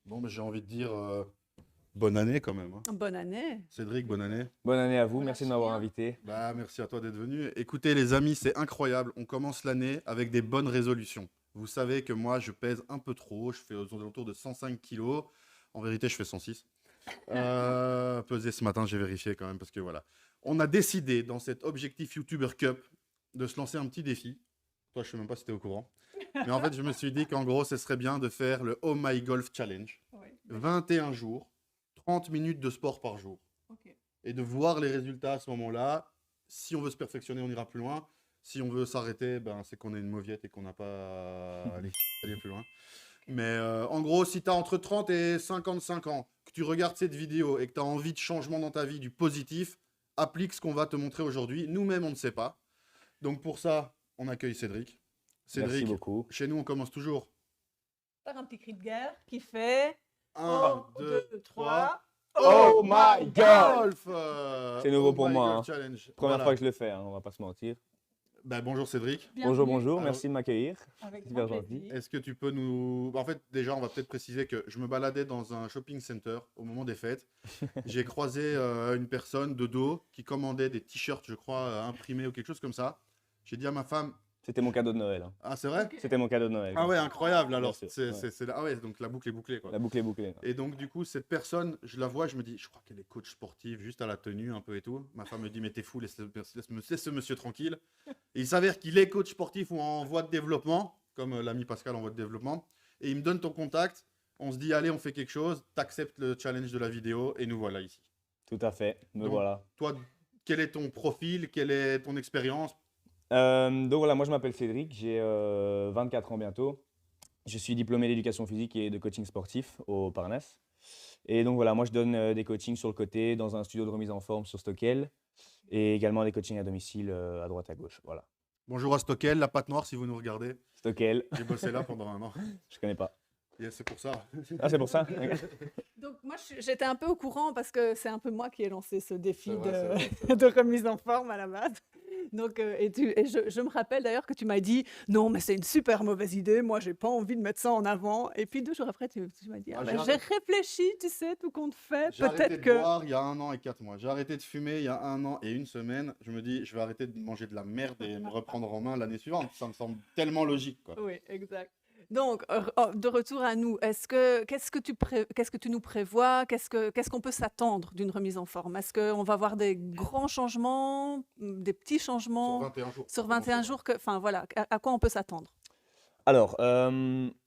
Bon, mais j'ai envie de dire bonne année quand même, hein. Bonne année. Cédric, bonne année. Bonne année à vous, Voilà, merci de m'avoir chien. invité. Bah, merci à toi d'être venu. Écoutez, les amis, c'est incroyable. On commence l'année avec des bonnes résolutions. Vous savez que moi, je pèse un peu trop. Je fais aux alentours de 105 kilos. En vérité, je fais 106. Pesé ce matin, j'ai vérifié quand même parce que voilà. On a décidé dans cet objectif YouTuber Cup de se lancer un petit défi. Toi, je sais même pas si tu es au courant. Mais en fait, je me suis dit qu'en gros, ce serait bien de faire le Oh My Golf Challenge. Oui. 21 jours, 30 minutes de sport par jour. Ok. Et de voir les résultats à ce moment-là. Si on veut se perfectionner, on ira plus loin. Si on veut s'arrêter, ben, c'est qu'on est une mauviette et qu'on n'a pas aller plus loin. Mais en gros, si tu as entre 30 et 55 ans, que tu regardes cette vidéo et que tu as envie de changement dans ta vie, du positif, applique ce qu'on va te montrer aujourd'hui. Nous-mêmes, on ne sait pas. Donc pour ça, on accueille Cédric. Merci Cédric, beaucoup. chez nous, on commence toujours. Par un petit cri de guerre qui fait 1, 2, 3. Oh my God! Golf C'est nouveau pour My moi, Golf hein. Challenge. Première Voilà. fois que je le fais, hein, on va pas se mentir. Bah, bonjour Cédric. Bonjour, bienvenue. bonjour, Alors- merci de m'accueillir. Avec C'est super grand gentil. plaisir. Est-ce que tu peux nous... En fait, déjà, on va peut-être préciser que je me baladais dans un shopping center au moment des fêtes. J'ai croisé une personne de dos qui commandait des t-shirts, je crois, imprimés ou quelque chose comme ça. J'ai dit à ma femme, C'était mon cadeau de Noël, hein. ah, c'est vrai? Ok. C'était mon cadeau de Noël. Ah ouais, incroyable alors. sûr, C'est, ouais. Ah ouais, donc la boucle est bouclée, quoi. La boucle est bouclée. Et donc, du coup, cette personne, je la vois, je me dis, je crois qu'elle est coach sportive, juste à la tenue un peu et tout. Ma femme me dit, mais t'es fou, laisse ce monsieur tranquille. Et il s'avère qu'il est coach sportif ou en voie de développement, comme l'ami Pascal en voie de développement. Et il me donne ton contact. On se dit, allez, on fait quelque chose. T'acceptes le challenge de la vidéo et nous voilà ici. Tout à fait, me Donc, voilà. Toi, quel est ton profil? Quelle est ton expérience? Donc voilà, moi je m'appelle Cédric, j'ai 24 ans bientôt. Je suis diplômé d'éducation physique et de coaching sportif au Parnasse. Et donc voilà, moi je donne des coachings sur le côté dans un studio de remise en forme sur Stockel et également des coachings à domicile à droite à gauche. Voilà. Bonjour à Stockel, la patte noire si vous nous regardez. Stockel, J'ai bossé là pendant un an. je connais pas. Et c'est pour ça. Ah, c'est pour ça? Donc moi, j'étais un peu au courant parce que c'est un peu moi qui ai lancé ce défi C'est vrai, de, c'est vrai, c'est vrai. de remise en forme à la base. Donc, et je me rappelle d'ailleurs que tu m'as dit non, mais c'est une super mauvaise idée. Moi, j'ai pas envie de mettre ça en avant. Et puis 2 jours après, tu m'as dit Ah, ah, j'ai ben, j'ai arrêté. réfléchi, tu sais, tout compte fait. J'ai arrêté Peut-être de que boire il y a 1 an et 4 mois. J'ai arrêté de fumer il y a 1 an et 1 semaine. Je me dis, je vais arrêter de manger de la merde et me reprendre en main l'année suivante. Ça me semble tellement logique, quoi. oui, exact. Donc, de retour à nous, qu'est-ce que tu nous prévois? Qu'est-ce qu'on peut s'attendre d'une remise en forme? Est-ce qu'on va voir des grands changements, des petits Sur changements 21 jours. sur pour commencer, 21 ouais. jours? Enfin voilà, à quoi on peut s'attendre? Alors,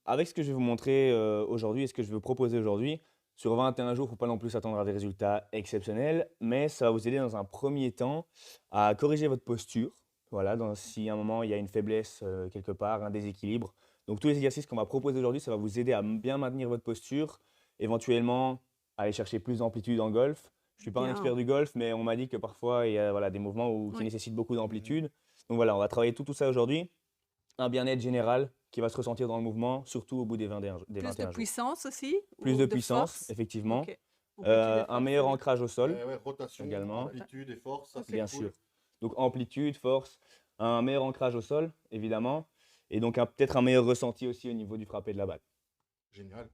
avec ce que je vais vous montrer aujourd'hui et ce que je veux proposer aujourd'hui, sur 21 jours, il ne faut pas non plus s'attendre à des résultats exceptionnels, mais ça va vous aider dans un premier temps à corriger votre posture. Voilà, si à un moment il y a une faiblesse quelque part, un déséquilibre. Donc tous les exercices qu'on va proposer aujourd'hui, ça va vous aider à bien maintenir votre posture, éventuellement aller chercher plus d'amplitude en golf. Je ne suis pas un Bien. expert du golf, mais on m'a dit que parfois il y a voilà, des mouvements qui Oui. nécessitent beaucoup d'amplitude. Donc voilà, on va travailler tout ça aujourd'hui. Un bien-être général qui va se ressentir dans le mouvement, surtout au bout des 21 Plus de 21 jours. puissance aussi? Plus ou de puissance, force? effectivement. Ok. Amplitude et Un force, meilleur c'est- ancrage au sol, Ouais, rotation, également. amplitude et force, ça Ok. c'est bien cool. sûr. Donc amplitude, force, un meilleur ancrage au sol, évidemment. Et donc peut-être un meilleur ressenti aussi au niveau du frappé de la balle. Génial.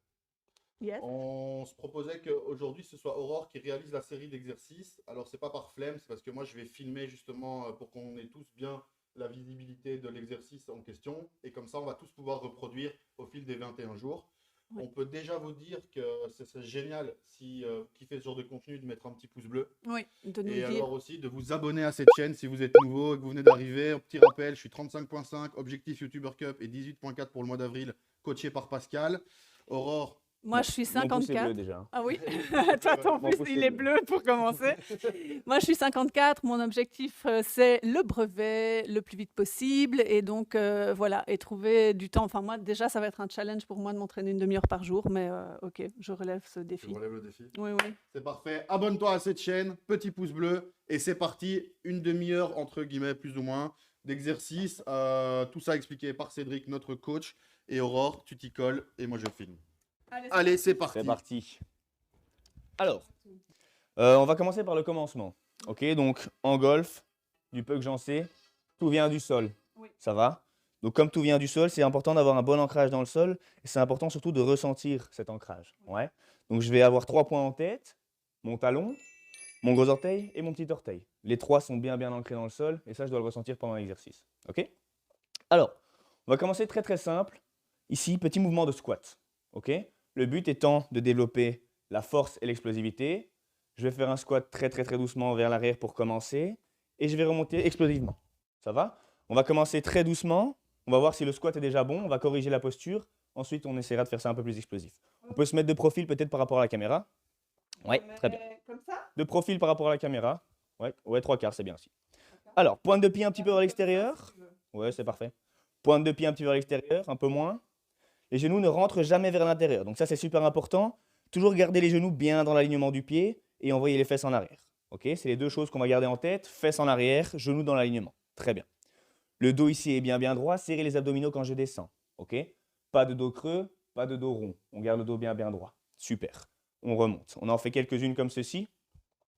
Yes. On se proposait qu'aujourd'hui ce soit Aurore qui réalise la série d'exercices. Alors c'est pas par flemme, c'est parce que moi je vais filmer justement pour qu'on ait tous bien la visibilité de l'exercice en question. Et comme ça on va tous pouvoir reproduire au fil des 21 jours. Ouais. On peut déjà vous dire que ce serait génial si qui fait ce genre de contenu de mettre un petit pouce bleu. Oui, de nous Et dire. alors aussi de vous abonner à cette chaîne si vous êtes nouveau et que vous venez d'arriver. Un petit rappel, je suis 35.5, objectif YouTuber Cup et 18.4 pour le mois d'avril, coaché par Pascal. Aurore, Moi, je suis Mon pouce est 54. bleu déjà. Ah oui, toi, ton Mon pouce, pouce il est est bleu pour commencer. Moi, je suis 54. Mon objectif, c'est le brevet le plus vite possible. Et donc, voilà, et trouver du temps. Enfin, moi, déjà, ça va être un challenge pour moi de m'entraîner une demi-heure par jour. Mais OK, je relève ce je défi. relève le défi. Oui, oui. C'est parfait. Abonne-toi à cette chaîne, petit pouce bleu, et c'est parti. Une demi-heure, entre guillemets, plus ou moins, d'exercice. Tout ça expliqué par Cédric, notre coach. Et Aurore, tu t'y colles, et moi je filme. Allez, c'est parti. C'est parti. Alors, on va commencer par le commencement. Ok, donc en golf, du peu que j'en sais, tout vient du sol. Oui. Ça va? Donc, comme tout vient du sol, c'est important d'avoir un bon ancrage dans le sol et c'est important surtout de ressentir cet ancrage. Ouais. Donc, je vais avoir 3 points en tête, mon talon, mon gros orteil et mon petit orteil. Les 3 sont bien ancrés dans le sol et ça, je dois le ressentir pendant l'exercice. OK? Alors, on va commencer très simple. Ici, petit mouvement de squat. OK? Le but étant de développer la force et l'explosivité. Je vais faire un squat très doucement vers l'arrière pour commencer et je vais remonter explosivement. Ça va? On va commencer très doucement. On va voir si le squat est déjà bon. On va corriger la posture. Ensuite, on essaiera de faire ça un peu plus explosif. On peut se mettre de profil peut-être par rapport à la caméra. Oui, très bien. Comme ça? De profil par rapport à la caméra. Ouais, 3/4, c'est bien aussi. Alors, pointe de pied un petit peu vers l'extérieur. Ouais, c'est parfait. Pointe de pied un petit peu vers l'extérieur, un peu moins. Les genoux ne rentrent jamais vers l'intérieur. Donc ça, c'est super important. Toujours garder les genoux bien dans l'alignement du pied et envoyer les fesses en arrière. Ok, c'est les 2 choses qu'on va garder en tête. Fesses en arrière, genoux dans l'alignement. Très bien. Le dos ici est bien droit. Serrez les abdominaux quand je descends. Ok, pas de dos creux, pas de dos rond. On garde le dos bien droit. Super. On remonte. On en fait quelques-unes comme ceci.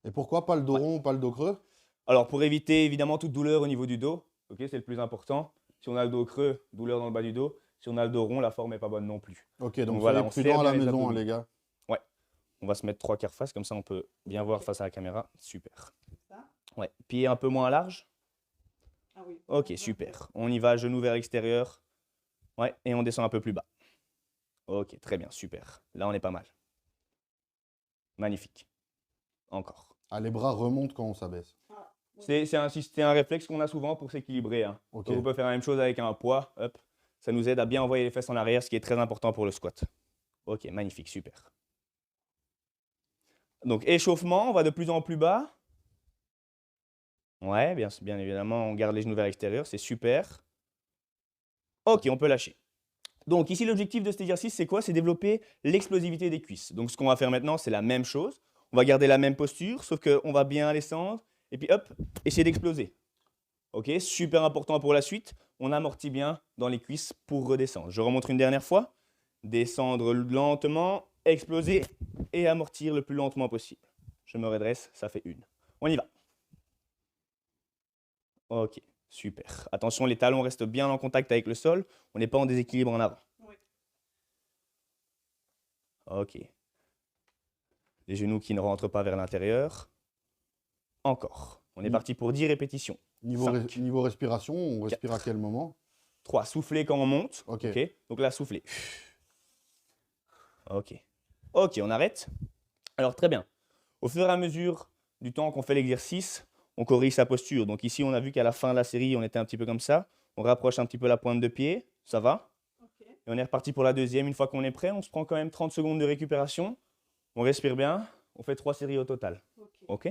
Et pourquoi pas le dos rond, pas le dos creux? Alors, pour éviter évidemment toute douleur au niveau du dos, ok, c'est le plus important. Si on a le dos creux, douleur dans le bas du dos. Si on a le dos rond, la forme n'est pas bonne non plus. Ok, donc voilà, soyez on prudent serre à la bien les maison, hein, abdominaux. les gars. Ouais. On va se mettre 3/4 face, comme ça on peut bien voir face à la caméra. Super. Ouais. Pied un peu moins large. Ah oui. Ok, super. On y va, genou vers l'extérieur. Ouais, et on descend un peu plus bas. Ok, très bien, super. Là, on est pas mal. Magnifique. Encore. Ah, les bras remontent quand on s'abaisse. C'est un réflexe qu'on a souvent pour s'équilibrer. Hein. Ok. Donc, on peut faire la même chose avec un poids. Hop. Ça nous aide à bien envoyer les fesses en arrière, ce qui est très important pour le squat. Ok, magnifique, super. Donc, échauffement, on va de plus en plus bas. Ouais, bien évidemment, on garde les genoux vers l'extérieur, c'est super. Ok, on peut lâcher. Donc, ici, l'objectif de cet exercice, c'est quoi? C'est développer l'explosivité des cuisses. Donc, ce qu'on va faire maintenant, c'est la même chose. On va garder la même posture, sauf qu'on va bien descendre. Et puis, hop, essayer d'exploser. Ok, super important pour la suite. On amortit bien dans les cuisses pour redescendre. Je remonte une dernière fois. Descendre lentement, exploser et amortir le plus lentement possible. Je me redresse, ça fait 1. On y va. Ok, super. Attention, les talons restent bien en contact avec le sol. On n'est pas en déséquilibre en avant. Oui. Ok. Les genoux qui ne rentrent pas vers l'intérieur. Encore. On est parti pour 10 répétitions. Niveau respiration, on respire à 4. quel moment? 3. Souffler quand on monte. Ok. Donc là, souffler. Ok. Ok, on arrête. Alors, très bien. Au fur et à mesure du temps qu'on fait l'exercice, on corrige sa posture. Donc ici, on a vu qu'à la fin de la série, on était un petit peu comme ça. On rapproche un petit peu la pointe de pied. Ça va? Ok. Et on est reparti pour la deuxième. Une fois qu'on est prêt, on se prend quand même 30 secondes de récupération. On respire bien. On fait 3 séries au total. Ok?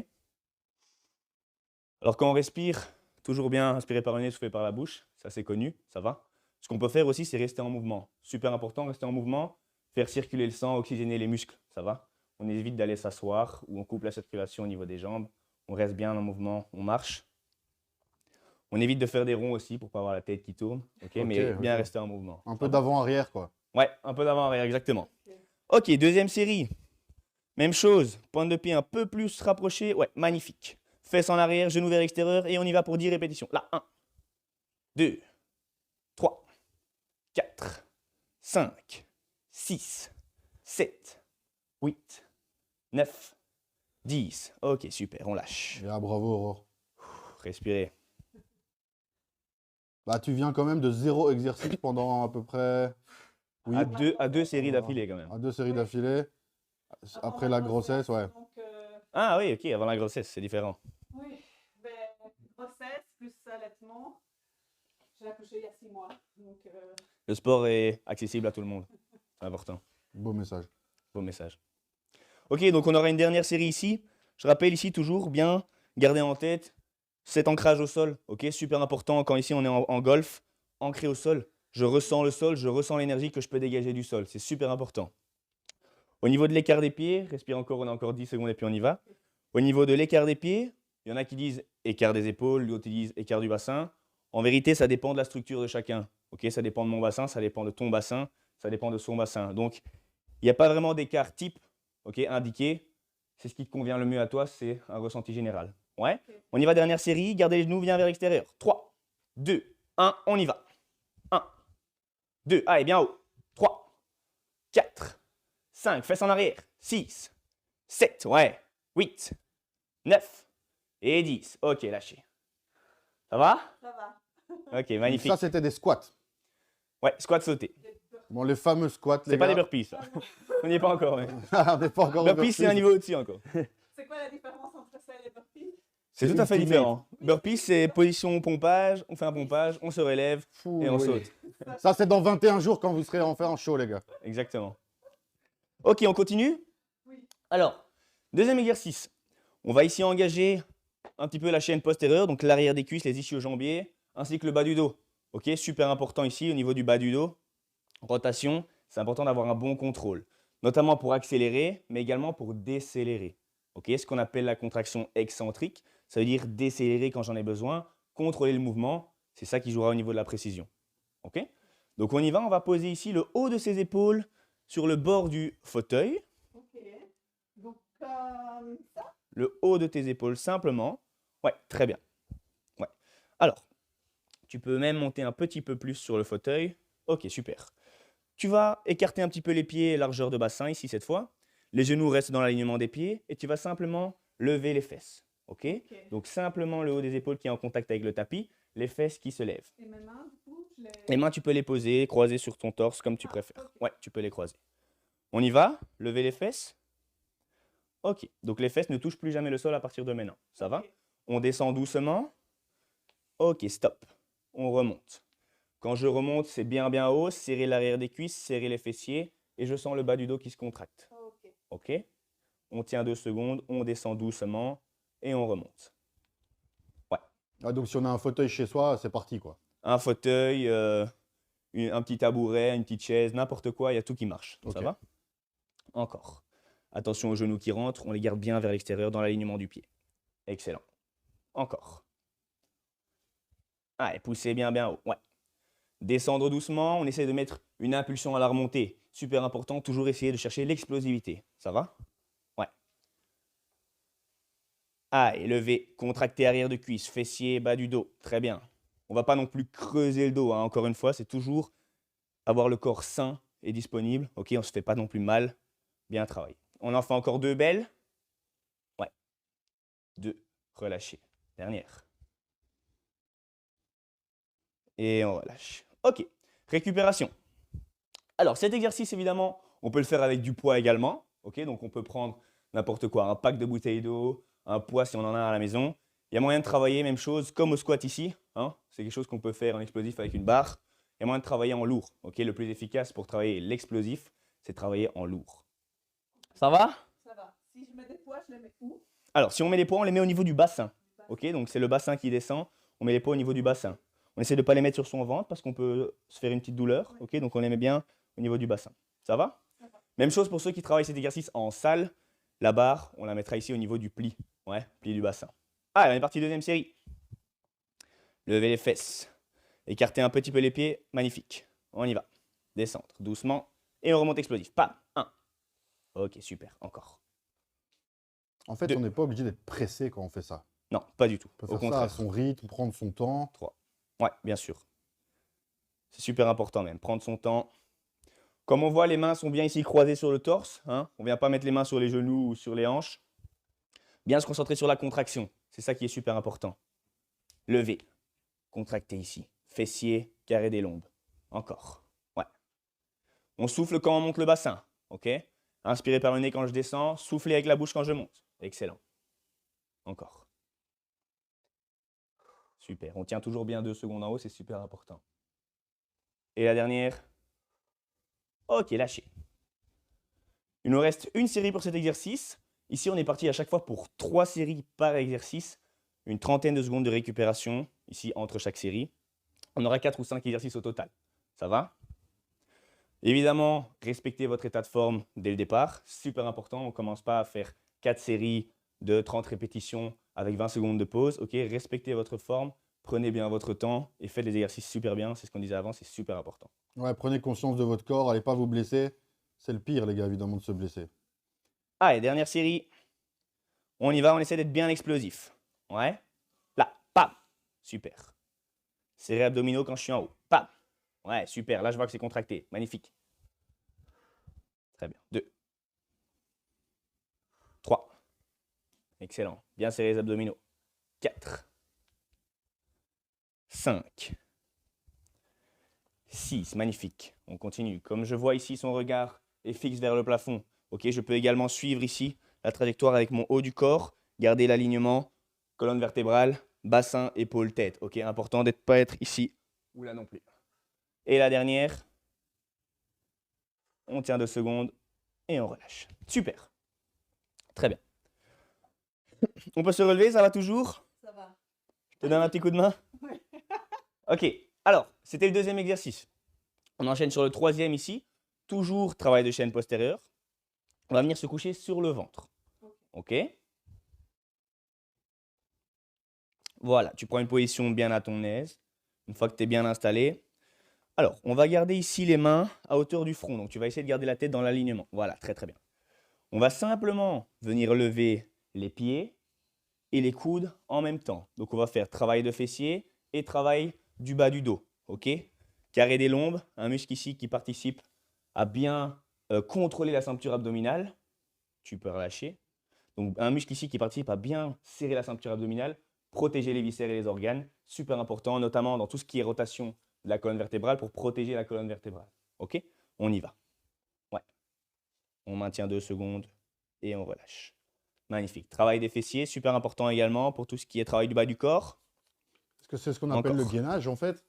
Alors, quand on respire, toujours bien inspirer par le nez, souffler par la bouche. Ça, c'est connu. Ça va? Ce qu'on peut faire aussi, c'est rester en mouvement. Super important, rester en mouvement. Faire circuler le sang, oxygéner les muscles. Ça va? On évite d'aller s'asseoir ou on coupe la circulation au niveau des jambes. On reste bien en mouvement, on marche. On évite de faire des ronds aussi pour ne pas avoir la tête qui tourne. Mais bien rester en mouvement. Un peu d'avant-arrière, quoi. Ouais, un peu d'avant-arrière, exactement. Ok, deuxième série. Même chose, pointe de pied un peu plus rapprochée. Ouais, magnifique. Fesses en arrière, genoux vers l'extérieur et on y va pour 10 répétitions. Là, 1, 2, 3, 4, 5, 6, 7, 8, 9, 10. Ok, super, on lâche. Et là, bravo, Aurore. Respirez. Bah, tu viens quand même de 0 exercice pendant à peu près... Oui, À deux séries d'affilée quand même. à 2 séries d'affilée. Après la grossesse, ouais. Donc, Ah oui, ok, avant la grossesse, c'est différent. oui, ben, grossesse plus allaitement. J'ai accouché il y a 6 mois. Donc, Le sport est accessible à tout le monde. C'est important. Beau message. Beau message. Ok, donc on aura une dernière série ici. Je rappelle ici toujours bien garder en tête cet ancrage au sol. Ok, super important quand ici on est en golf, ancré au sol. Je ressens le sol, je ressens l'énergie que je peux dégager du sol. C'est super important. Au niveau de l'écart des pieds, respire encore, on a encore 10 secondes et puis on y va. Au niveau de l'écart des pieds, il y en a qui disent écart des épaules, d'autres disent écart du bassin. En vérité, ça dépend de la structure de chacun. Ok, ça dépend de mon bassin, ça dépend de ton bassin, ça dépend de son bassin. Donc, il n'y a pas vraiment d'écart type indiqué. C'est ce qui te convient le mieux à toi, c'est un ressenti général. Ouais. Ok. On y va, dernière série. Gardez les genoux, viens vers l'extérieur. 3, 2, 1, on y va. 1, 2. Allez, bien haut. 3, 4, 5. Fesses en arrière. 6, 7. Ouais. 8, 9 et 10. Ok, lâchez. Ça va? Ça va. Ok, Donc magnifique. ça, c'était des squats. Ouais, squat sauté. Bon, les fameux squats, les C'est pas gars. des burpees, ça. On n'y est pas encore. Mais... On n'est pas encore au Burpees, c'est un niveau au-dessus encore. C'est quoi la différence entre ça et les burpees? C'est tout à fait ultimate. différent. Burpees, c'est position pompage. On fait un pompage, on se relève Fou, et on oui. saute. Ça, c'est dans 21 jours quand vous serez enfin en show, les gars. Exactement. Ok, on continue? Oui. Alors, deuxième exercice. On va ici engager un petit peu la chaîne postérieure, donc l'arrière des cuisses, les ischio-jambiers, ainsi que le bas du dos. Ok, super important ici au niveau du bas du dos. Rotation, c'est important d'avoir un bon contrôle, notamment pour accélérer, mais également pour décélérer. Ok, ce qu'on appelle la contraction excentrique, ça veut dire décélérer quand j'en ai besoin, contrôler le mouvement, c'est ça qui jouera au niveau de la précision. Ok, donc on y va, on va poser ici le haut de ses épaules sur le bord du fauteuil, Ok. Donc, comme ça. le haut de tes épaules simplement. Ouais, très bien. Ouais. Alors, tu peux même monter un petit peu plus sur le fauteuil. Ok, super. Tu vas écarter un petit peu les pieds, largeur de bassin ici cette fois. Les genoux restent dans l'alignement des pieds et tu vas simplement lever les fesses. Ok? Ok. Donc simplement le haut des épaules qui est en contact avec le tapis, les fesses qui se lèvent. Et mes mains, du coup, je les... Les mains, tu peux les poser, croiser sur ton torse comme tu Ah, préfères. ok. Ouais, tu peux les croiser. On y va? Lever les fesses. Ok, donc les fesses ne touchent plus jamais le sol à partir de maintenant. Ça va? Ok. On descend doucement. Ok, stop. On remonte. Quand je remonte, c'est bien haut. Serrer l'arrière des cuisses, serrer les fessiers. Et je sens le bas du dos qui se contracte. Ok. Ok? On tient 2 secondes, on descend doucement et on remonte. Ouais. Ah, donc, si on a un fauteuil chez soi, c'est parti, quoi. Un fauteuil, un petit tabouret, une petite chaise, n'importe quoi, il y a tout qui marche. Ça Ok. va? Encore. Attention aux genoux qui rentrent, on les garde bien vers l'extérieur dans l'alignement du pied. Excellent. Encore. Allez, poussez bien haut. Ouais. Descendre doucement, on essaie de mettre une impulsion à la remontée. Super important, toujours essayer de chercher l'explosivité. Ça va? Ouais. Allez, lever, contracter arrière de cuisse, fessier, bas du dos. Très bien. On ne va pas non plus creuser le dos, hein. Encore une fois, c'est toujours avoir le corps sain et disponible. Ok, on ne se fait pas non plus mal. Bien travaillé. On en fait encore 2 belles. Ouais. 2. Relâchez. Dernière. Et on relâche. Ok. Récupération. Alors, cet exercice, évidemment, on peut le faire avec du poids également. Ok, donc on peut prendre n'importe quoi, un pack de bouteilles d'eau, un poids si on en a à la maison. Il y a moyen de travailler, même chose, comme au squat ici. Hein. C'est quelque chose qu'on peut faire en explosif avec une barre. Il y a moyen de travailler en lourd. Ok, le plus efficace pour travailler l'explosif, c'est travailler en lourd. Ça va? Ça va. Si je mets des poids, je les mets où? Alors, si on met les poids, on les met au niveau du bassin. Ok, donc c'est le bassin qui descend. On met les poids au niveau du bassin. On essaie de ne pas les mettre sur son ventre parce qu'on peut se faire une petite douleur. Ok, donc on les met bien au niveau du bassin. Ça va? Ça va. Même chose pour ceux qui travaillent cet exercice en salle. La barre, on la mettra ici au niveau du pli. Ouais, pli du bassin. Ah, on est parti, deuxième série. Levez les fesses. Écartez un petit peu les pieds. Magnifique. On y va. Descendre doucement. Et on remonte explosif. Pam. 1. Ok, super. Encore. En fait, 2. on n'est pas obligé d'être pressé quand on fait ça. Non, pas du tout. On peut Au faire ça à contraire. son rythme, prendre son temps. 3. Ouais, bien sûr. C'est super important même. Prendre son temps. Comme on voit, les mains sont bien ici croisées sur le torse. Hein. On ne vient pas mettre les mains sur les genoux ou sur les hanches. Bien se concentrer sur la contraction. C'est ça qui est super important. Lever. Contracter ici. Fessier, carré des lombes. Encore. Ouais. On souffle quand on monte le bassin. Ok. Inspirez par le nez quand je descends. Soufflez avec la bouche quand je monte. Excellent. Encore. Super. On tient toujours bien 2 secondes en haut. C'est super important. Et la dernière. Ok, lâchez. Il nous reste une série pour cet exercice. Ici, on est parti à chaque fois pour 3 séries par exercice. Une trentaine de secondes de récupération, ici, entre chaque série. On aura 4 ou 5 exercices au total. Ça va? Évidemment, respectez votre état de forme dès le départ. Super important. On ne commence pas à faire 4 séries de 30 répétitions avec 20 secondes de pause. Ok, respectez votre forme. Prenez bien votre temps et faites les exercices super bien. C'est ce qu'on disait avant, c'est super important. Ouais, prenez conscience de votre corps, allez pas vous blesser. C'est le pire, les gars, évidemment, de se blesser. Allez, dernière série. On y va, on essaie d'être bien explosif. Ouais. Là, pam. Super. Serrez abdominaux quand je suis en haut. Pam. Ouais, super. Là, je vois que c'est contracté. Magnifique. Très bien. 2, 3. Excellent. Bien serré les abdominaux. 4, 5, 6. Magnifique. On continue. Comme je vois ici, son regard est fixe vers le plafond. Ok, je peux également suivre ici la trajectoire avec mon haut du corps. Garder l'alignement. Colonne vertébrale, bassin, épaule, tête. Ok, important de ne pas être ici ou là non plus. Et la dernière. On tient 2 secondes et on relâche. Super. Très bien. On peut se relever, ça va toujours? Ça va. Je te donne un petit coup de main? Oui. Ok. Alors, c'était le deuxième exercice. On enchaîne sur le troisième ici. Toujours travail de chaîne postérieure. On va venir se coucher sur le ventre. Ok? Voilà, tu prends une position bien à ton aise. Une fois que tu es bien installé. Alors, on va garder ici les mains à hauteur du front. Donc, tu vas essayer de garder la tête dans l'alignement. Voilà, très très bien. On va simplement venir lever les pieds et les coudes en même temps. Donc, on va faire travail de fessier et travail du bas du dos. Ok? Carré des lombes, un muscle ici qui participe à bien contrôler la ceinture abdominale. Tu peux relâcher. Donc, un muscle ici qui participe à bien serrer la ceinture abdominale, protéger les viscères et les organes. Super important, notamment dans tout ce qui est rotation de la colonne vertébrale pour protéger la colonne vertébrale. Ok? On y va. Ouais. On maintient 2 secondes et on relâche. Magnifique. Travail des fessiers, super important également pour tout ce qui est travail du bas du corps. Est-ce que c'est ce qu'on appelle le Encore. gainage, en fait?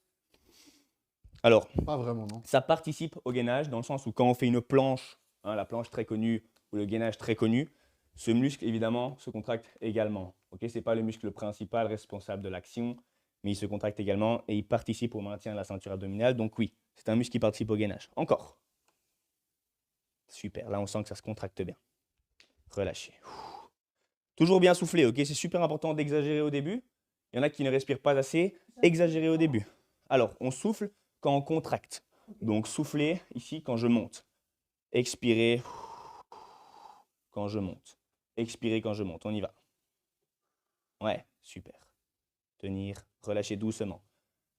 Alors, Pas vraiment, non? ça participe au gainage dans le sens où quand on fait une planche, hein, la planche très connue ou le gainage très connu, ce muscle évidemment se contracte également. Ce n'est pas le muscle principal responsable de l'action, mais il se contracte également et il participe au maintien de la ceinture abdominale. Donc oui, c'est un muscle qui participe au gainage. Encore. Super, là on sent que ça se contracte bien. Relâchez. Toujours bien souffler, ok? C'est super important d'exagérer au début. Il y en a qui ne respirent pas assez. Exagérer au début. Alors, on souffle quand on contracte. Donc, souffler ici quand je monte. Expirer quand je monte. Expirer quand je monte. On y va. Ouais, super. Tenir, relâcher doucement.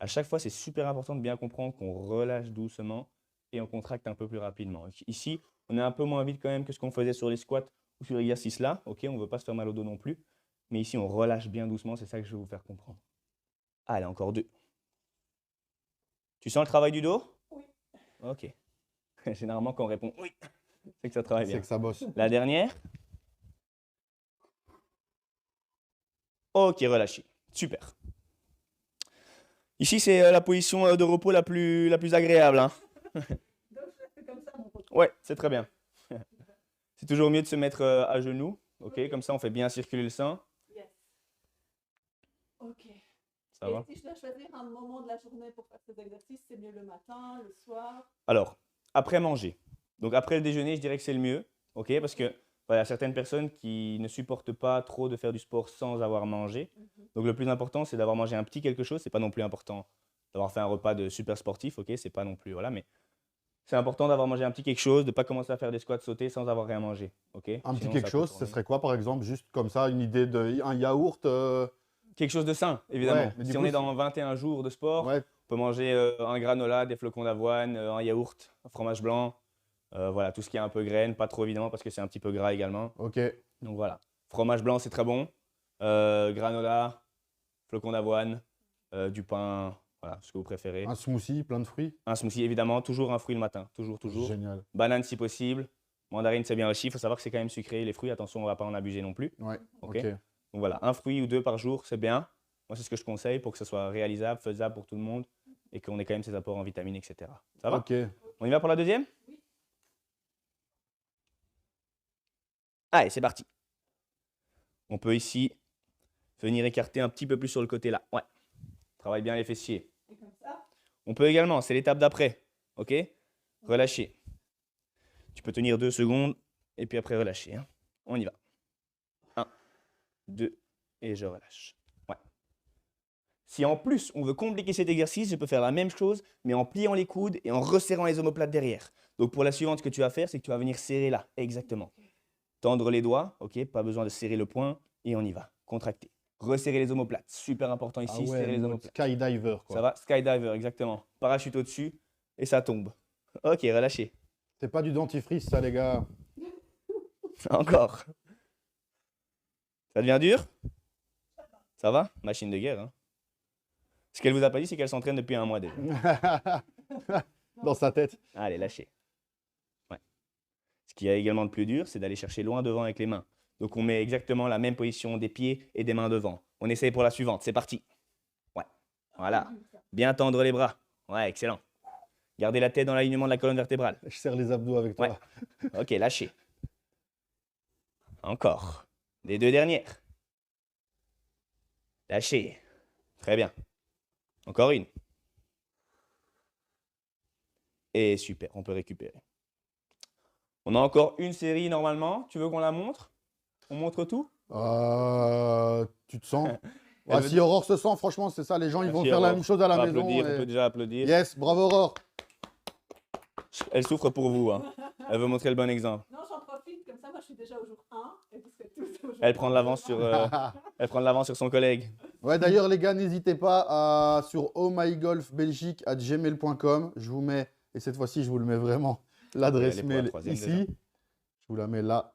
À chaque fois, c'est super important de bien comprendre qu'on relâche doucement et on contracte un peu plus rapidement. Ici, on est un peu moins vite quand même que ce qu'on faisait sur les squats ou sur l'exercice là. Ok, on ne veut pas se faire mal au dos non plus. Mais ici, on relâche bien doucement. C'est ça que je vais vous faire comprendre. Allez, encore 2. Tu sens le travail du dos? Oui. Ok. Généralement, quand on répond oui, c'est que ça travaille C'est bien. que ça bosse. La dernière? Ok, relâchez. Super. Ici, c'est la position de repos la plus agréable. Hein. Donc, je fais comme ça, mon pote. Ouais, c'est très bien. C'est toujours mieux de se mettre à genoux. Ok, comme ça, on fait bien circuler le sang. Yes. Ok. Ça Et va? si je dois choisir un moment de la journée pour faire ces exercices, c'est mieux le matin, le soir? Alors, après manger. Donc, après le déjeuner, je dirais que c'est le mieux. Ok, parce que voilà, certaines personnes qui ne supportent pas trop de faire du sport sans avoir mangé. Donc, le plus important, c'est d'avoir mangé un petit quelque chose. C'est pas non plus important d'avoir fait un repas de super sportif. Ok, c'est pas non plus. Voilà, mais c'est important d'avoir mangé un petit quelque chose, de ne pas commencer à faire des squats sautés sans avoir rien mangé. Ok? Un petit Sinon, quelque ça peut chose, ce tourner. serait quoi, par exemple? Juste comme ça, une idée de un yaourt Quelque chose de sain, évidemment. Ouais, mais du Si coup, on est dans 21 jours de sport, Ouais, on peut manger un granola, des flocons d'avoine, un yaourt, un fromage blanc. Voilà, tout ce qui est un peu graines, pas trop évidemment parce que c'est un petit peu gras également. ok. Donc voilà. Fromage blanc, c'est très bon. Granola, flocons d'avoine, du pain, voilà, ce que vous préférez. Un smoothie, plein de fruits. Un smoothie, évidemment, toujours un fruit le matin. Toujours. Génial. Banane si possible. Mandarine, c'est bien aussi. Il faut savoir que c'est quand même sucré. Les fruits, attention, on ne va pas en abuser non plus. Ouais, Ok. ok. Donc voilà, un fruit ou 2 par jour, c'est bien. Moi, c'est ce que je conseille pour que ce soit réalisable, faisable pour tout le monde et qu'on ait quand même ces apports en vitamines, etc. Ça va? Ok. On y va pour la deuxième? Allez, c'est parti. On peut ici venir écarter un petit peu plus sur le côté là. Ouais. Travaille bien les fessiers. Et comme ça? On peut également, c'est l'étape d'après. Ok? Relâcher. Tu peux tenir 2 secondes et puis après relâcher. Hein. On y va. 1, 2 et je relâche. Ouais. Si en plus on veut compliquer cet exercice, je peux faire la même chose, mais en pliant les coudes et en resserrant les omoplates derrière. Donc pour la suivante, ce que tu vas faire, c'est que tu vas venir serrer là. Exactement. Tendre les doigts, ok? Pas besoin de serrer le poing et on y va. Contracter. Resserrer les omoplates. Super important ici, Ah ouais, serrer les mode omoplates. skydiver, quoi. Ça va? Skydiver, exactement. Parachute au-dessus, et ça tombe. Ok, relâchez. C'est pas du dentifrice, ça, les gars. Encore. Ça devient dur? Ça va? Machine de guerre, hein. Ce qu'elle vous a pas dit, c'est qu'elle s'entraîne depuis un mois déjà. Dans sa tête. Allez, lâchez. Ouais. Ce qui est également de plus dur, c'est d'aller chercher loin devant avec les mains. Donc on met exactement la même position des pieds et des mains devant. On essaye pour la suivante, c'est parti. Ouais, voilà. Bien tendre les bras. Ouais, excellent. Gardez la tête dans l'alignement de la colonne vertébrale. Je serre les abdos avec toi. Ouais. Ok, lâchez. Encore. Les deux dernières. Lâchez. Très bien. Encore une. Et super, on peut récupérer. On a encore une série normalement. Tu veux qu'on la montre? On montre tout? Tu te sens? Elle Ah, veut si Aurore se sent, franchement, c'est ça. Les gens, ils vont Merci, faire la Aurore. même chose à On la peut maison. applaudir, on et- peut déjà applaudir. Yes, bravo Aurore. Elle souffre pour vous, hein. Elle veut montrer le bon exemple. Non, j'en profite, comme ça, moi je suis déjà au jour 1 et vous serez tous au jour Elle prend de l'avance sur, elle prend de l'avance sur son collègue. Ouais, d'ailleurs, les gars, n'hésitez pas sur ohmygolfbelgique@gmail.com. Je vous mets, et cette fois-ci, je vous le mets vraiment, l'adresse Elle est pour la mail troisième, ici. déjà. Je vous la mets là.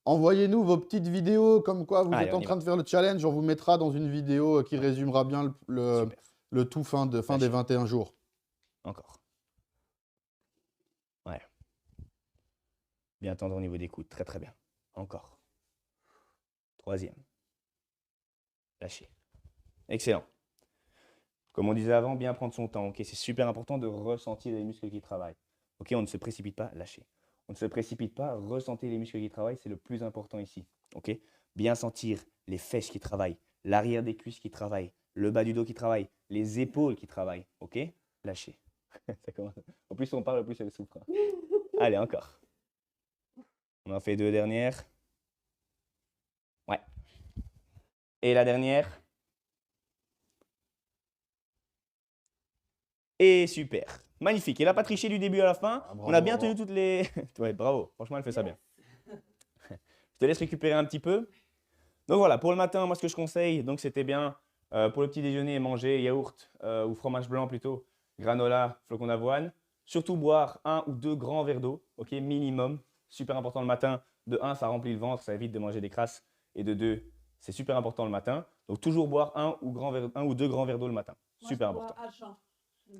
Envoyez-nous vos petites vidéos comme quoi vous Allez, êtes on en y train de faire le challenge. On vous mettra dans une vidéo qui résumera bien Super. le tout fin des Lâchez. 21 jours. Encore. Ouais. Bien tendre au niveau des coudes. Très très bien. Encore. Troisième. Lâchez. Excellent. Comme on disait avant, bien prendre son temps. Ok, c'est super important de ressentir les muscles qui travaillent. Ok, on ne se précipite pas. Lâchez. On ne se précipite pas. Ressentez les muscles qui travaillent. C'est le plus important ici. Ok. Bien sentir les fesses qui travaillent, l'arrière des cuisses qui travaillent, le bas du dos qui travaille, les épaules qui travaillent. Ok. Lâchez. Ça commence. Au plus on parle, au plus elle souffre. Allez, encore. On en fait deux dernières. Ouais. Et la dernière. Et super. Magnifique. Elle n'a pas triché du début à la fin. Ah, On a bravo, bien bravo. tenu toutes les. Ouais, bravo. Franchement, elle fait ça bien. Je te laisse récupérer un petit peu. Donc voilà, pour le matin, moi ce que je conseille, donc c'était bien pour le petit déjeuner, manger yaourt ou fromage blanc plutôt, granola, flocons d'avoine. Surtout boire 1 ou 2 grands verres d'eau, ok, minimum. Super important le matin. De 1, ça remplit le ventre, ça évite de manger des crasses. Et de 2, c'est super important le matin. Donc toujours boire 1 ou 2 grands verres d'eau le matin. Moi, Super je bois important. à jeun.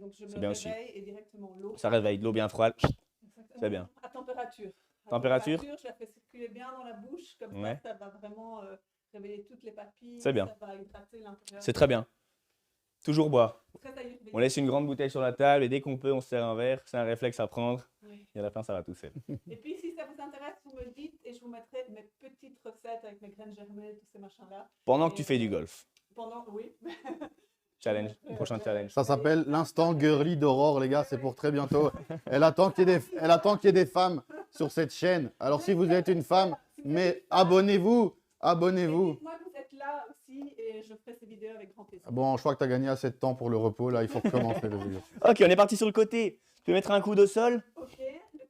Donc je C'est me bien aussi. réveille et directement l'eau. Ça réveille, de l'eau bien froide. Exactement. c'est bien. À température. À Température. je la fais circuler bien dans la bouche, comme Ouais. ça va vraiment réveiller toutes les papilles. C'est bien. Ça va hydrater l'intérieur. C'est très bien. Toujours boire. Très ayurvédique. On laisse une grande bouteille sur la table et dès qu'on peut, on se sert un verre. C'est un réflexe à prendre. Oui. Et à la fin, ça va tout seul. Et puis, si ça vous intéresse, vous me dites et je vous mettrai mes petites recettes avec mes graines germées, tous ces machins-là. Pendant que tu fais du golf. Pendant, oui. Challenge. Prochain challenge. Ça s'appelle l'instant girly d'Aurore, les gars. C'est pour très bientôt. Elle attend qu'il y ait des femmes sur cette chaîne. Alors, si vous êtes une femme, mais abonnez-vous. Abonnez-vous. Moi, vous êtes là aussi et je ferai ces vidéos avec grand plaisir. Bon, je crois que tu as gagné assez de temps pour le repos. Là, il faut recommencer. les gars. Ok, on est parti sur le côté. Tu peux mettre un coude au sol. Ok.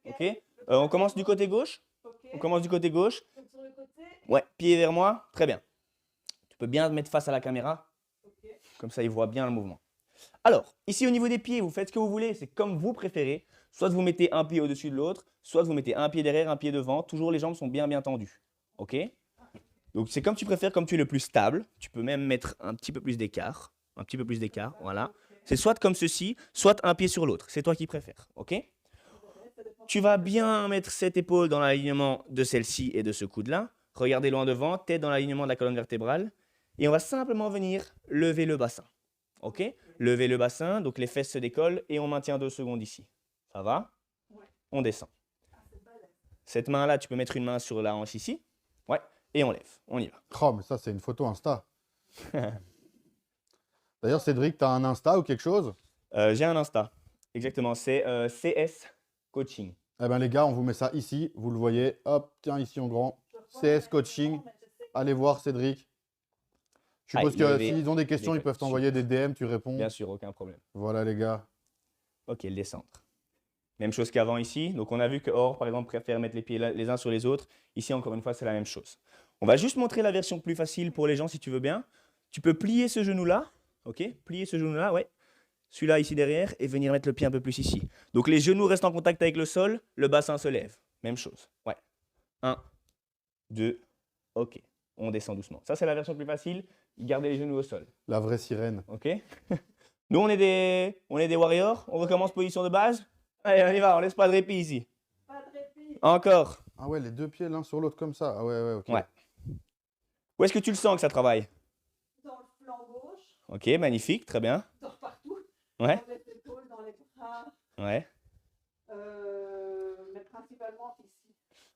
Ok. On commence du côté gauche. Ok. On commence du côté gauche. Donc, sur le côté. Ouais, pied vers moi. Très bien. Tu peux bien te mettre face à la caméra. Ok. Comme ça, il voit bien le mouvement. Alors, ici au niveau des pieds, vous faites ce que vous voulez. C'est comme vous préférez. Soit vous mettez un pied au-dessus de l'autre, soit vous mettez un pied derrière, un pied devant. Toujours les jambes sont bien tendues. Ok. Donc c'est comme tu préfères, comme tu es le plus stable. Tu peux même mettre un petit peu plus d'écart. Un petit peu plus d'écart. Voilà. C'est soit comme ceci, soit un pied sur l'autre. C'est toi qui préfères. Ok. Tu vas bien mettre cette épaule dans l'alignement de celle-ci et de ce coude-là. Regardez loin devant, tête dans l'alignement de la colonne vertébrale. Et on va simplement venir lever le bassin. Ok. Lever le bassin, donc les fesses se décollent et on maintient 2 secondes ici. Ça va? Ouais. On descend. Cette main-là, tu peux mettre une main sur la hanche ici. Ouais. Et on lève. On y va. Oh, mais ça, c'est une photo Insta. D'ailleurs, Cédric, tu as un Insta ou quelque chose? J'ai un Insta. Exactement. C'est CS Coaching. Eh bien, les gars, on vous met ça ici. Vous le voyez. Hop, tiens, ici en grand. CS Coaching. Allez voir Cédric. Je suppose que s'ils ont des questions, ils peuvent t'envoyer des DM, tu réponds. Bien sûr, aucun problème. Voilà, les gars. Ok, le descendre. Même chose qu'avant ici. Donc, on a vu que Or, par exemple, préfère mettre les pieds les uns sur les autres. Ici, encore une fois, c'est la même chose. On va juste montrer la version plus facile pour les gens, si tu veux bien. Tu peux plier ce genou-là. Ok, plier ce genou-là, ouais. celui-là ici derrière, et venir mettre le pied un peu plus ici. Donc les genoux restent en contact avec le sol, le bassin se lève. Même chose. Ouais. 1, 2, ok. On descend doucement. Ça, c'est la version plus facile. Gardez les genoux au sol. La vraie sirène. Ok. Nous, on est des warriors. On recommence position de base. Allez, on y va. On laisse pas de répit ici. Pas de répit. Encore. Ah ouais, les deux pieds l'un sur l'autre comme ça. Ah ouais, ok. Ouais. Où est-ce que tu le sens que ça travaille? Dans le flanc gauche, Ok, magnifique, très bien. dans partout. Ouais, Dans les épaules, dans les bras, ouais. mais principalement ici.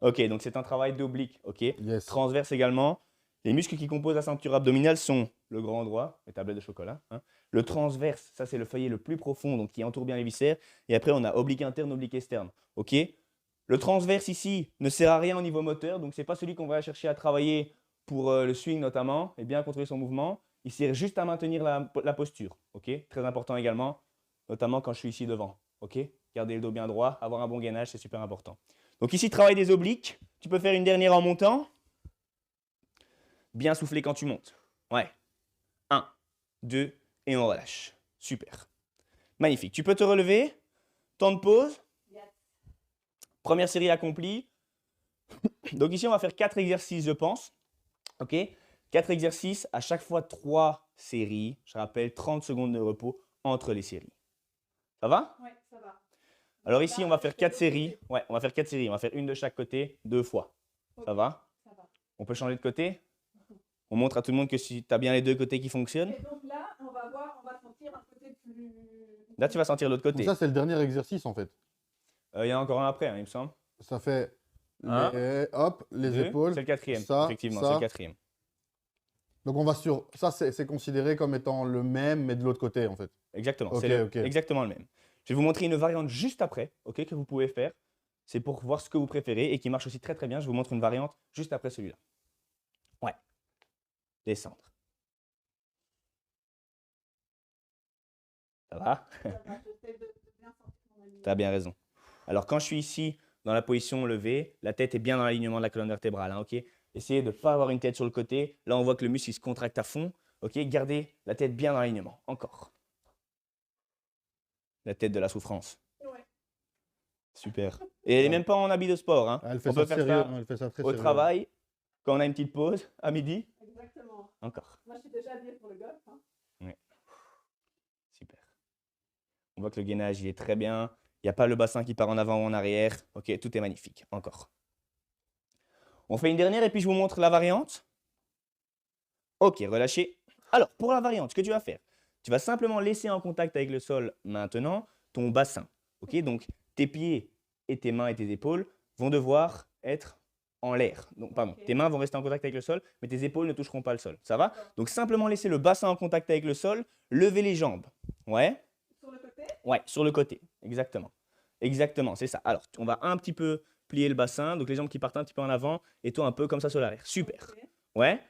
Ok, donc c'est un travail d'oblique. Ok. Yes. Transverse également. Les muscles qui composent la ceinture abdominale sont le grand droit, les tablettes de chocolat. Hein. Le transverse, ça c'est le feuillet le plus profond, donc qui entoure bien les viscères. Et après, on a oblique interne, oblique externe. Ok. Le transverse ici ne sert à rien au niveau moteur, donc c'est pas celui qu'on va chercher à travailler pour le swing notamment, et bien contrôler son mouvement. Il sert juste à maintenir la posture. Ok. Très important également, notamment quand je suis ici devant. Ok. Garder le dos bien droit, avoir un bon gainage, c'est super important. Donc ici, travail des obliques. Tu peux faire une dernière en montant. Bien souffler quand tu montes. Ouais. 1, 2, et on relâche. Super. Magnifique. Tu peux te relever. Temps de pause. Yes. Première série accomplie. Donc ici, on va faire 4 exercices, je pense. OK. 4 exercices, à chaque fois 3 séries. Je rappelle, 30 secondes de repos entre les séries. Ça va? Oui, ça va. Alors ici, on va faire 4 l'autre séries. côté. Ouais, on va faire 4 séries. On va faire une de chaque côté, 2 fois. Ça va? Ça va. On peut changer de côté? On montre à tout le monde que si tu as bien les deux côtés qui fonctionnent. Et donc là, on va voir, on va sentir un côté plus. Là, tu vas sentir l'autre Donc côté. ça, c'est le dernier exercice en fait. Il y en a encore un après, hein, il me semble. Ça fait Un, hop, les 2, épaules. c'est le quatrième. ça, Effectivement, ça. c'est le quatrième. Donc on va sur. Ça, c'est considéré comme étant le même, mais de l'autre côté en fait. Exactement, Ok, c'est ok. exactement le même. Je vais vous montrer une variante juste après, ok, que vous pouvez faire. C'est pour voir ce que vous préférez et qui marche aussi très très bien. Je vous montre une variante juste après celui-là. Ouais. Descendre. Ça va? Ça va, j'essaie de bien sentir mon alignement. Tu as bien raison. Alors, quand je suis ici, dans la position levée, la tête est bien dans l'alignement de la colonne vertébrale. Hein, ok. Essayez de ne pas avoir une tête sur le côté. Là, on voit que le muscle il se contracte à fond. Ok. Gardez la tête bien dans l'alignement. Encore. La tête de la souffrance. Ouais. Super. Et elle n'est même pas en habit de sport. Hein. Ah, elle fait On ça peut faire sérieux, ça hein, elle fait ça très au sérieux. travail, quand on a une petite pause, à midi. Exactement. Encore. Moi, je suis déjà habillée pour le golf. Hein. Super. On voit que le gainage il est très bien. Il n'y a pas le bassin qui part en avant ou en arrière. Ok, tout est magnifique. Encore. On fait une dernière et puis je vous montre la variante. Ok, relâchez. Alors, pour la variante, ce que tu vas faire, tu vas simplement laisser en contact avec le sol maintenant ton bassin. Ok, donc tes pieds et tes mains et tes épaules vont devoir être en l'air. Donc, pardon, Ok. tes mains vont rester en contact avec le sol, mais tes épaules ne toucheront pas le sol. Ça va? Donc, simplement laisser le bassin en contact avec le sol, lever les jambes. Ouais? Sur le côté. Ouais, sur le côté. Exactement. Exactement, c'est ça. Alors, on va un petit peu plier le bassin, donc les jambes qui partent un petit peu en avant, et toi un peu comme ça sur l'arrière. Super. Ok. Ouais.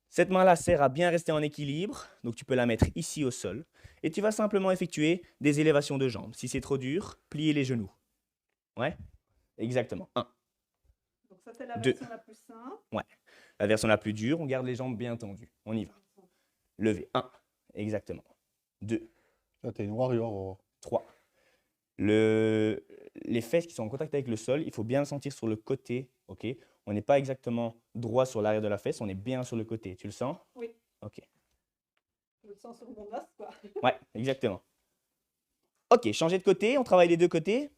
Cette main-là sert à bien rester en équilibre, donc tu peux la mettre ici au sol. Et tu vas simplement effectuer des élévations de jambes. Si c'est trop dur, pliez les genoux. Ouais. Exactement. 1. Donc ça, c'est la Deux. version la plus simple. La version la plus dure, on garde les jambes bien tendues. On y va. Lever. 1. Exactement. 2. Là, t'es une warrior. Aurore. 3. Les fesses qui sont en contact avec le sol, il faut bien le sentir sur le côté. Ok. On n'est pas exactement droit sur l'arrière de la fesse, on est bien sur le côté. Tu le sens? Oui. Ok. Je le sens sur mon os, quoi. Ouais, exactement. Ok, changer de côté, on travaille les deux côtés.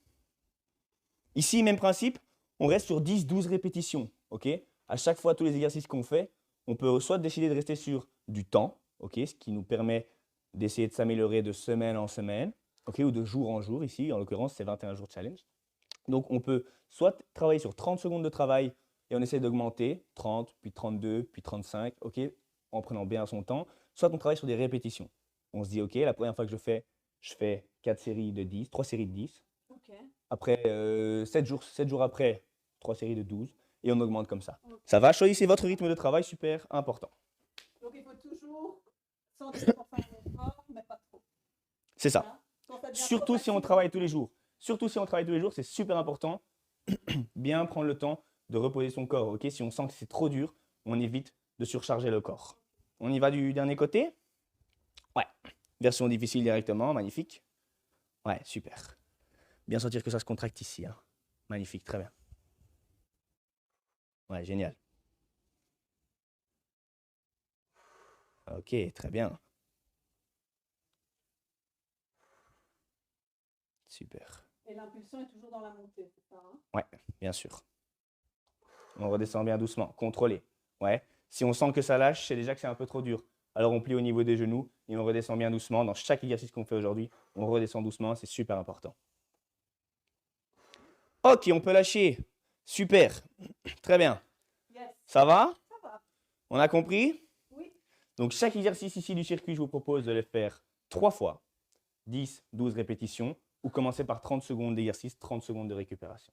Ici, même principe, on reste sur 10-12 répétitions. Ok. À chaque fois, tous les exercices qu'on fait, on peut soit décider de rester sur du temps, ok, ce qui nous permet d'essayer de s'améliorer de semaine en semaine, ok, ou de jour en jour. Ici, en l'occurrence, c'est 21 jours challenge. Donc, on peut soit travailler sur 30 secondes de travail et on essaie d'augmenter, 30, puis 32, puis 35, ok, en prenant bien son temps. Soit on travaille sur des répétitions. On se dit, ok, la première fois que je fais 4 séries de 10, 3 séries de 10. Ok. Après, 7 jours après, 3 séries de 12. Et on augmente comme ça. Ok. Ça va, choisissez votre rythme de travail, super important. Donc il faut toujours sentir qu'on fait un effort, mais pas trop. C'est ça. Hein. Quand ça devient Surtout trop si on facile, travaille tous les jours. Surtout si on travaille tous les jours, c'est super important. Bien prendre le temps de reposer son corps. Ok, si on sent que c'est trop dur, on évite de surcharger le corps. On y va du dernier côté? Ouais. Version difficile directement, magnifique. Ouais, super. Bien sentir que ça se contracte ici, hein. Magnifique, très bien. Ouais, génial. Ok, très bien. Super. Et l'impulsion est toujours dans la montée, c'est ça, hein? Ouais, bien sûr. On redescend bien doucement, contrôlé. Ouais. Si on sent que ça lâche, c'est déjà que c'est un peu trop dur. Alors on plie au niveau des genoux et on redescend bien doucement. Dans chaque exercice qu'on fait aujourd'hui, on redescend doucement, c'est super important. Ok, on peut lâcher. Super. Très bien. Yes, Ça va? ça va. On a compris? Oui. Donc chaque exercice ici du circuit, je vous propose de le faire 3 fois. 10, 12 répétitions. Ou commencer par 30 secondes d'exercice, 30 secondes de récupération.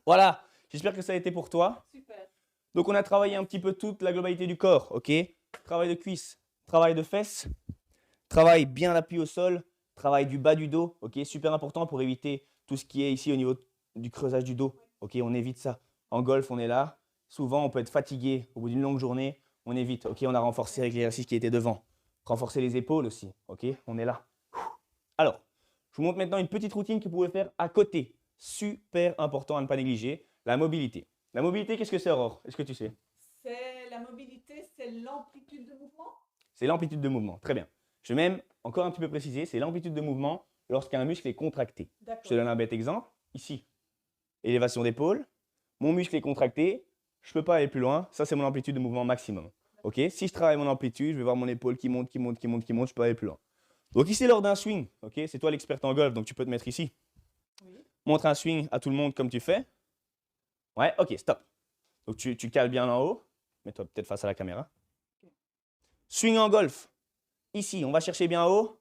Voilà. J'espère que ça a été pour toi. Super. Donc, on a travaillé un petit peu toute la globalité du corps, ok? Travail de cuisses, travail de fesses, travail bien appuyé au sol, travail du bas du dos, ok? Super important pour éviter tout ce qui est ici au niveau du creusage du dos, ok? On évite ça. En golf, on est là. Souvent, on peut être fatigué au bout d'une longue journée. On évite, ok? On a renforcé avec l'exercice qui était devant. Renforcer les épaules aussi, ok? On est là. Alors, je vous montre maintenant une petite routine que vous pouvez faire à côté. Super important à ne pas négliger, la mobilité. La mobilité, qu'est-ce que c'est, Aurore? Est-ce que tu sais? C'est la mobilité, c'est l'amplitude de mouvement? C'est l'amplitude de mouvement. Très bien. Je vais même encore un petit peu préciser, c'est l'amplitude de mouvement lorsqu'un muscle est contracté. Je te D'accord. donne un bête exemple. Ici, élévation d'épaule. Mon muscle est contracté. Je ne peux pas aller plus loin. Ça, c'est mon amplitude de mouvement maximum. Ok? Si je travaille mon amplitude, je vais voir mon épaule qui monte, qui monte, qui monte, qui monte. Je peux aller plus loin. Donc ici, lors d'un swing, ok? C'est toi l'expert en golf, donc tu peux te mettre ici. Oui. Montre un swing à tout le monde comme tu fais. Ouais, ok, stop. Donc tu cales bien en haut. Mets-toi peut-être face à la caméra. Ok. Swing en golf. Ici, on va chercher bien en haut.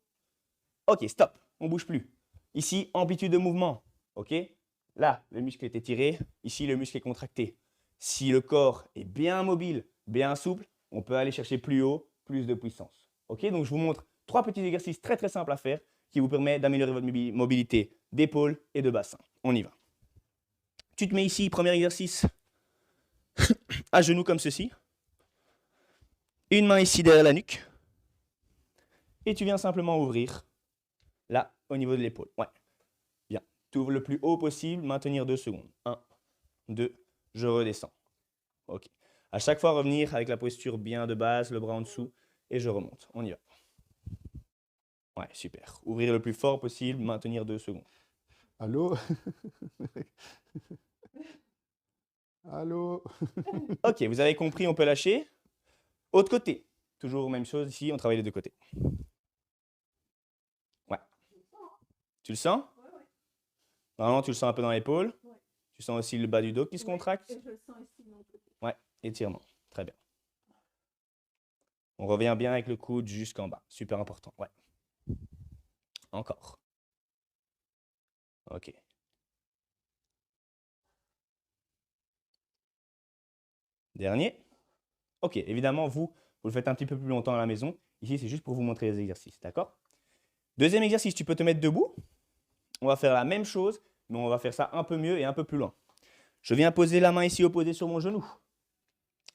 Ok, stop. On ne bouge plus. Ici, amplitude de mouvement. Ok? Là, le muscle est étiré. Ici, le muscle est contracté. Si le corps est bien mobile, bien souple, on peut aller chercher plus haut, plus de puissance. Ok? Donc, je vous montre 3 petits exercices très très simples à faire qui vous permettent d'améliorer votre mobilité d'épaule et de bassin. On y va. Tu te mets ici, premier exercice, à genoux comme ceci. Une main ici derrière la nuque. Et tu viens simplement ouvrir là, au niveau de l'épaule. Ouais. Bien. Tu ouvres le plus haut possible, maintenir 2 secondes. 1, 2, je redescends. Ok. À chaque fois, revenir avec la posture bien de base, le bras en dessous, et je remonte. On y va. Ouais, super. Ouvrir le plus fort possible, maintenir 2 secondes. Allô? Allô? Ok, vous avez compris, on peut lâcher. Autre côté. Toujours même chose ici, on travaille les deux côtés. Ouais. Tu le sens? Ouais. Normalement, tu le sens un peu dans l'épaule. Ouais. Tu sens aussi le bas du dos qui se Ouais. contracte. Et je le sens ici de mon côté. Ouais, étirement. Très bien. On revient bien avec le coude jusqu'en bas. Super important. Ouais. Encore. Ok. Dernier. Ok, évidemment, vous le faites un petit peu plus longtemps à la maison. Ici, c'est juste pour vous montrer les exercices. D'accord? Deuxième exercice, tu peux te mettre debout. On va faire la même chose, mais on va faire ça un peu mieux et un peu plus loin. Je viens poser la main ici opposée sur mon genou.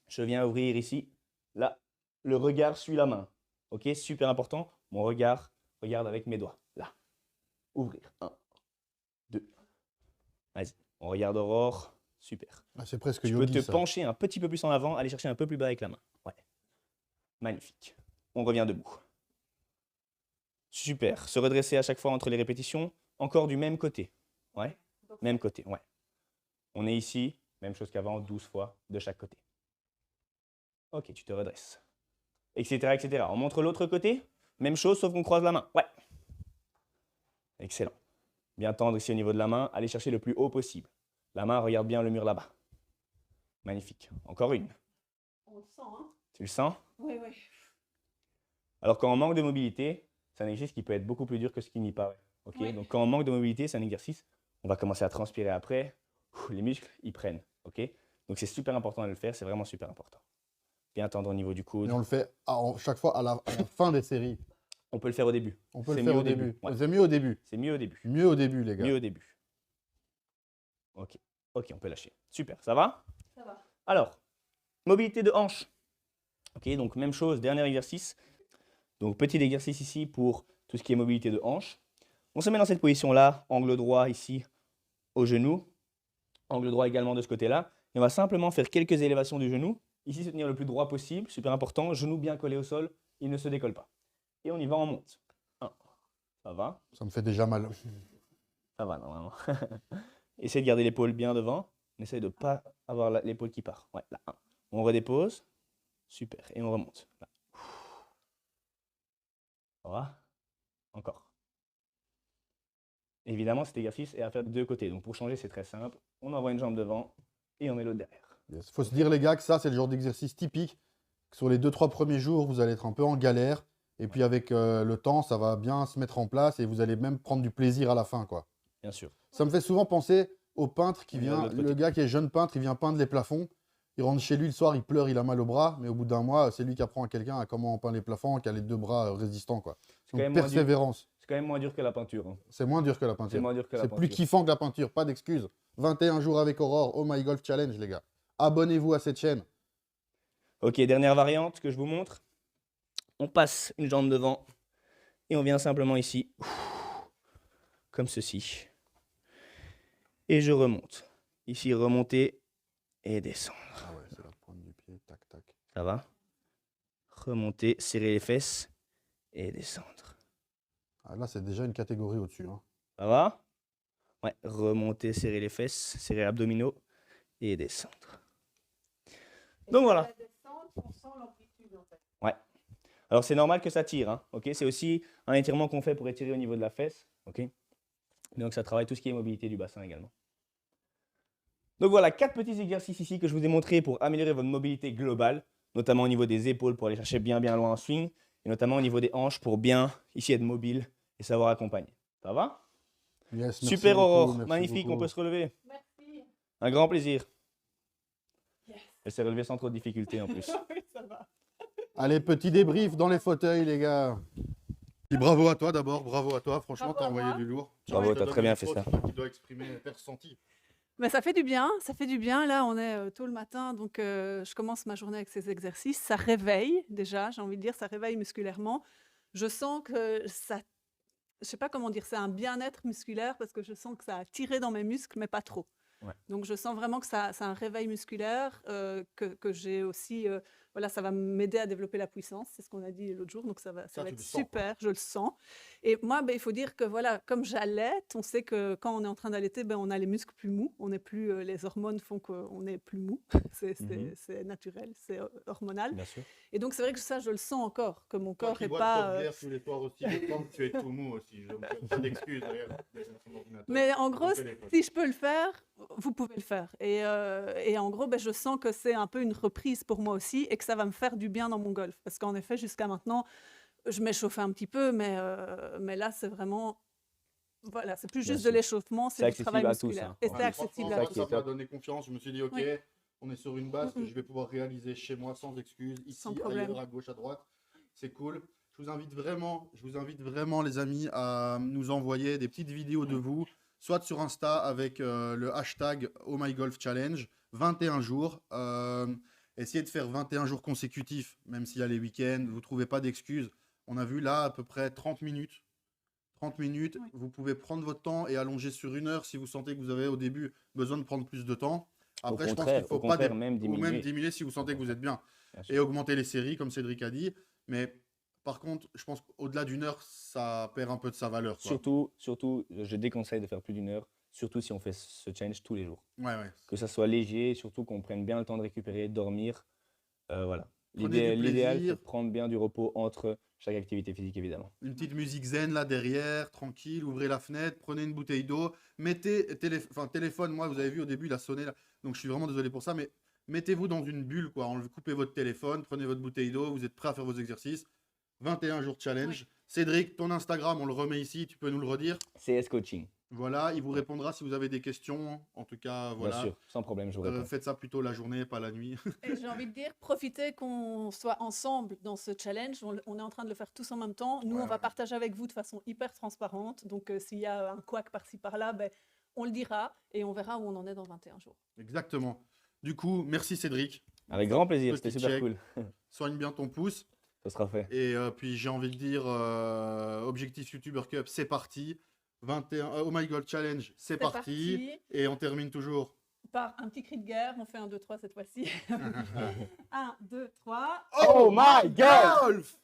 Je viens ouvrir ici. Là, le regard suit la main. Ok, super important. Mon regard regarde avec mes doigts. Là. Ouvrir. 1, 2. Vas-y. On regarde Aurore. Super. Ah, c'est presque Tu peux yogi, te ça. pencher un petit peu plus en avant, aller chercher un peu plus bas avec la main. Ouais. Magnifique. On revient debout. Super. Se redresser à chaque fois entre les répétitions. Encore du même côté. Ouais. Donc, Même côté. Ouais. On est ici. Même chose qu'avant, 12 fois de chaque côté. Ok, tu te redresses. Etc. etc. On montre l'autre côté. Même chose, sauf qu'on croise la main. Ouais. Excellent. Bien tendre ici au niveau de la main. Allez chercher le plus haut possible. La main regarde bien le mur là-bas. Magnifique. Encore une. on le sent, hein? Tu le sens? Oui, oui. Alors quand on manque de mobilité, c'est un exercice qui peut être beaucoup plus dur que ce qui n'y paraît. Ok? Oui. Donc quand on manque de mobilité, c'est un exercice, on va commencer à transpirer après, les muscles, ils prennent. Ok? Donc c'est super important de le faire, c'est vraiment super important. Bien tendre au niveau du coude. Et on le fait chaque fois à la fin des séries. On peut le faire au début. On peut le C'est faire mieux au début. Ouais. C'est mieux au début. C'est mieux au début. Mieux au début, les gars. Mieux au début. Ok. Ok, on peut lâcher. Super, ça va? Ça va. Alors, mobilité de hanche. Ok, donc même chose, dernier exercice. Donc, petit exercice ici pour tout ce qui est mobilité de hanche. On se met dans cette position-là, angle droit ici au genou, angle droit également de ce côté-là. Et on va simplement faire quelques élévations du genou. Ici, se tenir le plus droit possible, super important. Genou bien collé au sol, il ne se décolle pas. Et on y va, on monte. 1, ça va, Ça me fait déjà mal. ça va normalement. Essayez de garder l'épaule bien devant. On essaye de ne pas avoir l'épaule qui part. Ouais, là, 1. On redépose. Super. Et on remonte. Là. Ça va. Encore. Évidemment, cet exercice est à faire de deux côtés. Donc pour changer, c'est très simple. On envoie une jambe devant et on met l'autre derrière. Il faut se dire, les gars, que ça, c'est le genre d'exercice typique. Que sur les 2-3 premiers jours, vous allez être un peu en galère. Et puis avec le temps, ça va bien se mettre en place et vous allez même prendre du plaisir à la fin, quoi. Bien sûr. Ça me fait souvent penser au peintre qui On vient de vient, l'autre le côté. gars qui est jeune peintre, il vient peindre les plafonds. Il rentre chez lui le soir, il pleure, il a mal au bras, mais au bout d'un mois, c'est lui qui apprend à quelqu'un à comment on peint les plafonds, qui a les 2 bras résistants, quoi. quand Donc même moins dur. persévérance. C'est quand même moins dur que la peinture. Hein. C'est moins dur que la C'est peinture. moins dur que la C'est plus peinture. kiffant que la peinture, pas d'excuses. 21 jours avec Aurore, Oh My Golf Challenge, les gars. Abonnez-vous à cette chaîne. Ok, dernière variante que je vous montre. On passe une jambe devant et on vient simplement ici, comme ceci. Et je remonte. Ici, remonter et descendre. Ah ouais, c'est la pointe du pied, tac, tac. Ça va? Remonter, serrer les fesses et descendre. Ah, là, c'est déjà une catégorie au-dessus, hein. Ça va? Ouais, remonter, serrer les fesses, serrer les abdominaux et descendre. Donc voilà. Ouais. Alors c'est normal que ça tire, hein, ok? C'est aussi un étirement qu'on fait pour étirer au niveau de la fesse, ok? Donc ça travaille tout ce qui est mobilité du bassin également. Donc voilà, 4 petits exercices ici que je vous ai montrés pour améliorer votre mobilité globale, notamment au niveau des épaules pour aller chercher bien loin en swing, et notamment au niveau des hanches pour bien ici être mobile et savoir accompagner. Ça va? Yes, merci Super beaucoup, Aurore, merci magnifique, on beaucoup. peut se relever. Merci. Un grand plaisir. Yes. Elle s'est relevée sans trop de difficulté en plus. Oui, ça va. Allez, petit débrief dans les fauteuils, les gars. Puis bravo à toi d'abord, bravo à toi. Franchement, Bravo t'as à envoyé moi. du lourd. Bravo, Je te t'as donne très le bien micro, fait ça. c'est toi qui dois exprimer tes ressentis. Mais ça fait du bien, ça fait du bien. Là, on est tôt le matin, donc je commence ma journée avec ces exercices. Ça réveille déjà, j'ai envie de dire, ça réveille musculairement. Je sens que ça, je sais pas comment dire, c'est un bien-être musculaire parce que je sens que ça a tiré dans mes muscles, mais pas trop. Ouais. Donc je sens vraiment que ça, c'est un réveil musculaire, que j'ai aussi, voilà, ça va m'aider à développer la puissance, c'est ce qu'on a dit l'autre jour, donc ça va Ça, tu être le sens, quoi. super, je le sens. Et moi, il faut dire que voilà, comme j'allaite, on sait que quand on est en train d'allaiter, on a les muscles plus mous, on n'est plus, les hormones font qu'on est plus mou, c'est naturel, c'est hormonal. Bien sûr. Et donc c'est vrai que ça, je le sens encore, que mon Toi corps qui n'est bois pas... trop de bière tous les soirs aussi, je pense que tu es tout mou aussi. Donc, pas d'excuses derrière son ordinateur. Mais en Ton gros, téléphone. si je peux le faire, vous pouvez le faire. Et en gros, je sens que c'est un peu une reprise pour moi aussi et que ça va me faire du bien dans mon golf. Parce qu'en effet, jusqu'à maintenant, je m'échauffais un petit peu, mais là, c'est vraiment... Voilà, c'est plus Bien juste sûr. de l'échauffement, C'est c'est du travail accessible à tous, musculaire. hein. Et Ouais, c'est Ouais, accessible franchement, à moi, qui tous. est ça m'a top. donné confiance. Je me suis dit, ok, Oui. on est sur une base que Mhm. je vais pouvoir réaliser chez moi sans excuses, ici, Sans problème. ailleurs, à gauche, à droite. C'est cool. Je vous invite vraiment, les amis, à nous envoyer des petites vidéos de vous, soit sur Insta avec le hashtag Oh My Golf Challenge, 21 jours. Essayez de faire 21 jours consécutifs, même s'il y a les week-ends. Vous ne trouvez pas d'excuses. On a vu là à peu près 30 minutes. 30 minutes, Oui. vous pouvez prendre votre temps et allonger sur 1 heure si vous sentez que vous avez au début besoin de prendre plus de temps. Après, je pense qu'il ne faut au pas contraire, même ou même diminuer. diminuer si vous sentez que vous êtes bien. Bien Et sûr. augmenter les séries, comme Cédric a dit. Mais par contre, je pense qu'au-delà d'1 heure, ça perd un peu de sa valeur, quoi. Surtout, je déconseille de faire plus d'1 heure, surtout si on fait ce challenge tous les jours. Ouais, ouais. Que ça soit léger, et surtout qu'on prenne bien le temps de récupérer, de dormir. Voilà. Prenez du L'idéal, c'est plaisir. de prendre bien du repos entre chaque activité physique, évidemment. Une petite musique zen là derrière, tranquille, ouvrez la fenêtre, prenez une bouteille d'eau, mettez téléphone, moi vous avez vu au début il a sonné là, donc je suis vraiment désolé pour ça, mais mettez-vous dans une bulle quoi, coupez votre téléphone, prenez votre bouteille d'eau, vous êtes prêt à faire vos exercices. 21 jours challenge. Oui. Cédric, ton Instagram, on le remet ici, tu peux nous le redire. CS Coaching, Voilà, il vous répondra si vous avez des questions. En tout cas, bien voilà. sûr, sans problème, je vous réponds. Faites ça plutôt la journée, pas la nuit. Et j'ai envie de dire, profitez qu'on soit ensemble dans ce challenge. On est en train de le faire tous en même temps. Nous, Ouais, on va ouais. partager avec vous de façon hyper transparente. Donc, s'il y a un couac par-ci par-là, on le dira et on verra où on en est dans 21 jours. Exactement. Du coup, merci Cédric. Avec grand plaisir, Petit c'était super check. cool. Soigne bien ton pouce. Ça sera fait. Et puis j'ai envie de dire, Objectif YouTuber Cup, c'est parti. 21 Oh My God Challenge, c'est parti. Et on termine toujours. Par un petit cri de guerre, on fait 1, 2, 3 cette fois-ci. 1, 2, 3. Oh my God! Golf!